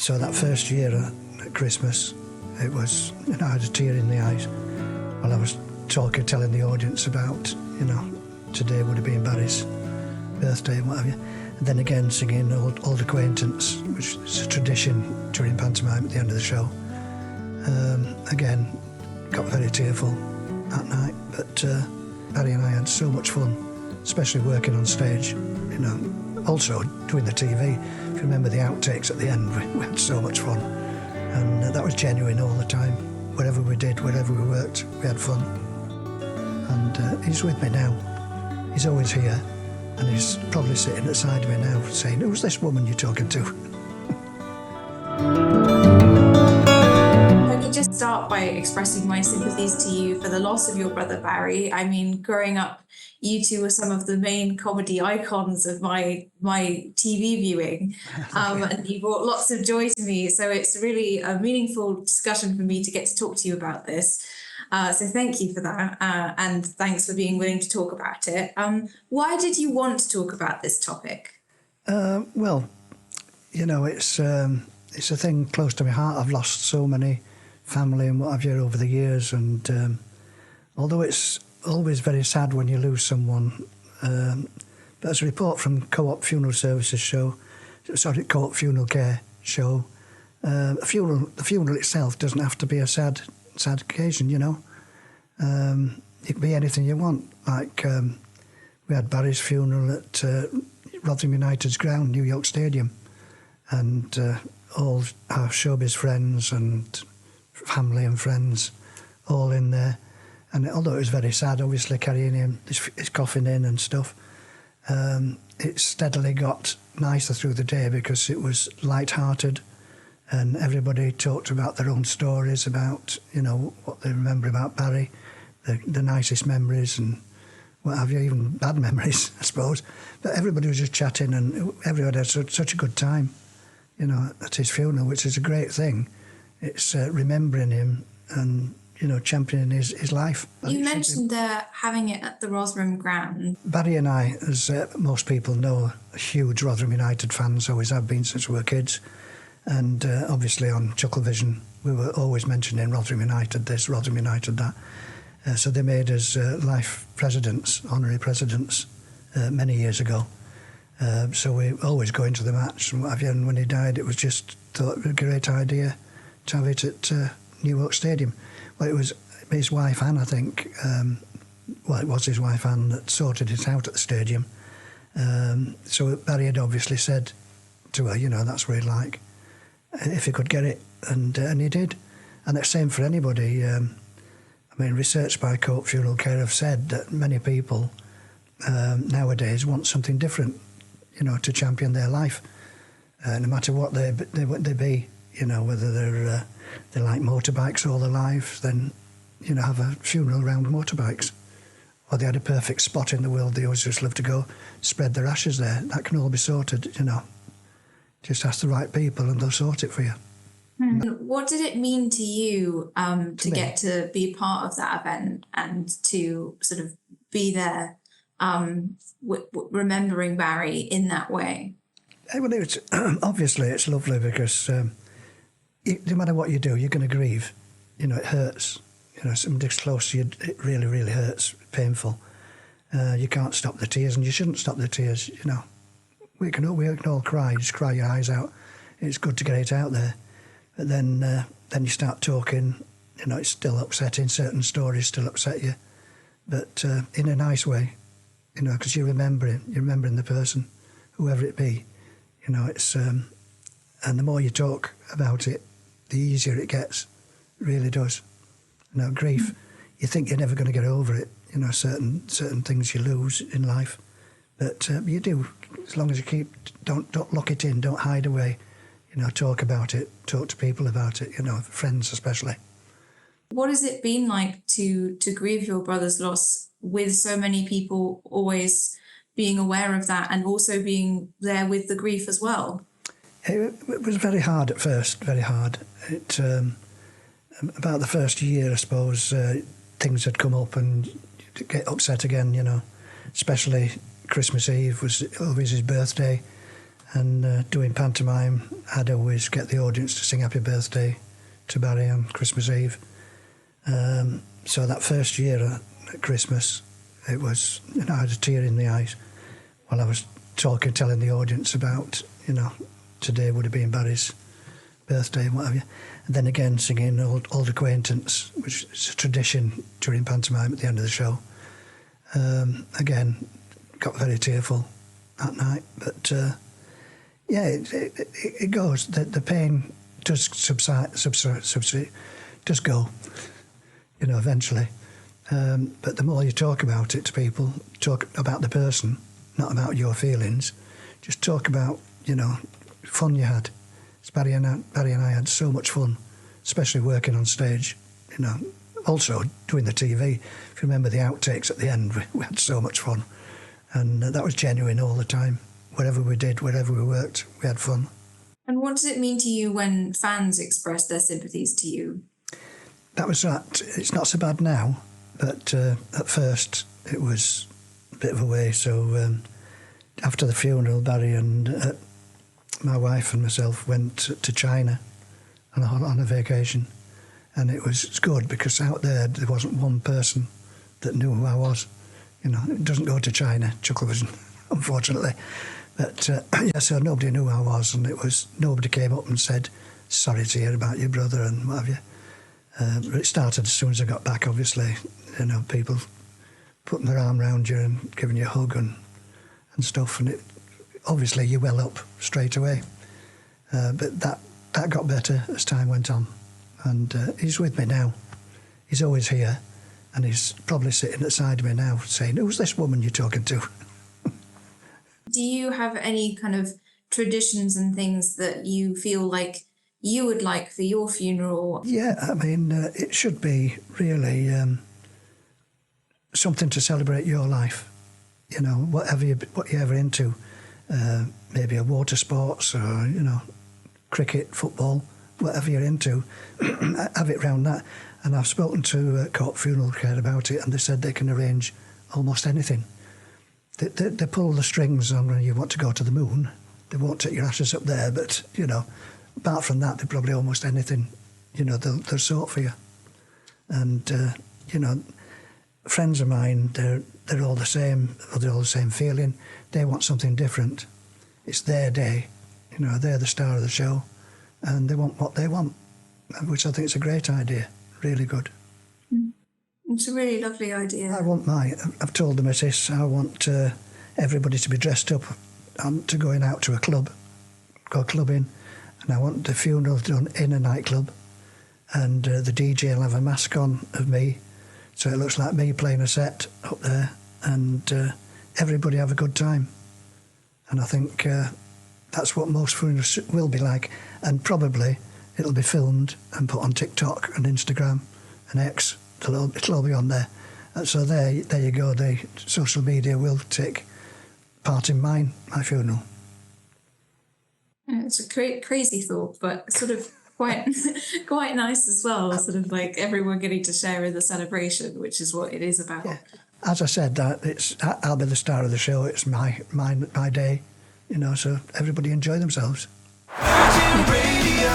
So that first year at Christmas, it was, I had a tear in the eyes while I was telling the audience about, today would have been Barry's birthday and what have you. And then again singing Old Acquaintance, which is a tradition during pantomime at the end of the show. Again, got very tearful that night, but Barry and I had so much fun, especially working on stage, also doing the TV. If you remember the outtakes at the end, we had so much fun. And that was genuine all the time. Wherever we did, wherever we worked, we had fun. And he's with me now. He's always here. And he's probably sitting at the side of me now saying, "Who's this woman you're talking to?" If I could just start by expressing my sympathies to you for the loss of your brother Barry. I mean, growing up, you two were some of the main comedy icons of my TV viewing, and you brought lots of joy to me. So it's really a meaningful discussion for me to get to talk to you about this. So thank you for that, and thanks for being willing to talk about it. Why did you want to talk about this topic? Well, it's a thing close to my heart. I've lost so many family and what have you over the years, and although it's always very sad when you lose someone, but as a report from Co-op Funeral Services Co-op Funeral Care show, the funeral itself doesn't have to be a sad occasion, It can be anything you want. Like we had Barry's funeral at Rotherham United's ground, New York Stadium, and all our showbiz friends and family and friends all in there. And although it was very sad, obviously, carrying him, his coffin in and stuff, it steadily got nicer through the day because it was light-hearted and everybody talked about their own stories, about, what they remember about Barry, the nicest memories and what have you, even bad memories, I suppose. But everybody was just chatting and everybody had such a good time, at his funeral, which is a great thing. It's remembering him and, championing his life. You mentioned having it at the Rotherham ground. Barry and I, as most people know, are huge Rotherham United fans, always have been since we were kids. And obviously on Chuckle Vision, we were always mentioning Rotherham United this, Rotherham United that. So they made us life presidents, honorary presidents, many years ago. So we always go into the match and what have you. And when he died, it was just thought a great idea to have it at New York Stadium. Well, it was his wife Anne, I think. It was his wife Anne that sorted it out at the stadium. So Barry had obviously said to her, that's what he'd like, if he could get it, and he did. And the same for anybody. Research by Co-op Funeral Care have said that many people nowadays want something different, to champion their life, no matter what they be, whether they like motorbikes all their life, then, have a funeral around motorbikes. Or they had a perfect spot in the world they always just love to go spread their ashes there. That can all be sorted, Just ask the right people and they'll sort it for you. What did it mean to you to get to be part of that event and to sort of be there remembering Barry in that way? Well, obviously it's lovely because no matter what you do, you're going to grieve. It hurts. Somebody's close to you, it really, really hurts, painful. You can't stop the tears, and you shouldn't stop the tears, We can all cry, just cry your eyes out. It's good to get it out there. But then you start talking, it's still upsetting, certain stories still upset you. But in a nice way, because you're remembering the person, whoever it be. It's, and the more you talk about it, the easier it gets. It really does. Grief, you think you're never going to get over it, certain things you lose in life. But you do, as long as you don't lock it in, don't hide away. Talk about it, talk to people about it, friends especially. What has it been like to grieve your brother's loss with so many people always being aware of that and also being there with the grief as well? It was very hard at first, very hard. About the first year, I suppose, things had come up and you'd get upset again, especially Christmas Eve was always his birthday. And doing pantomime, I'd always get the audience to sing Happy Birthday to Barry on Christmas Eve. So that first year at Christmas, it was, I had a tear in the eyes while I was telling the audience about, today would have been Barry's birthday and what have you. And then again singing Old Acquaintance, which is a tradition during pantomime at the end of the show. Again, got very tearful that night. But it goes. The pain does subside, does go, eventually. But the more you talk about it to people, talk about the person, not about your feelings, just talk about, fun you had. Barry and I had so much fun, especially working on stage, Also doing the TV. If you remember the outtakes at the end, we had so much fun. And that was genuine all the time. Whatever we did, wherever we worked, we had fun. And what does it mean to you when fans express their sympathies to you? That was that. It's not so bad now, but at first it was a bit of a way. So after the funeral, Barry and my wife and myself went to China on a vacation. And it was good because out there wasn't one person that knew who I was. It doesn't go to China, Chuckle Brothers, unfortunately. But so nobody knew who I was, and nobody came up and said, sorry to hear about your brother and what have you. But it started as soon as I got back, obviously. People putting their arm around you and giving you a hug and stuff. And obviously you well up straight away. But that got better as time went on. And he's with me now. He's always here. And he's probably sitting at the side of me now saying, who's this woman you're talking to? Do you have any kind of traditions and things that you feel like you would like for your funeral? Yeah, I mean, it should be really something to celebrate your life. What you're ever into. Maybe a water sports or, cricket, football, whatever you're into, have it round that. And I've spoken to Court Funeral Care about it, and they said they can arrange almost anything. They pull the strings on when you want to go to the moon. They won't take your ashes up there, but, apart from that, they're probably almost anything, they'll sort for you. And, friends of mine, they're all the same, they're all the same feeling. They want something different. It's their day, they're the star of the show, and they want what they want, which I think is a great idea, really good. It's a really lovely idea. I've told the missus, I want everybody to be dressed up to going out to a club, go clubbing, and I want the funeral done in a nightclub, and the DJ will have a mask on of me, so it looks like me playing a set up there, and everybody have a good time. And I think that's what most funerals will be like, and probably it'll be filmed and put on TikTok and Instagram and X. It'll all be on there. So there you go. The social media will take part in my funeral. Yeah, it's a crazy thought, but sort of quite quite nice as well. Sort of like everyone getting to share in the celebration, which is what it is about. Yeah. As I said, I'll be the star of the show. It's my day, so everybody enjoy themselves. Virgin Radio.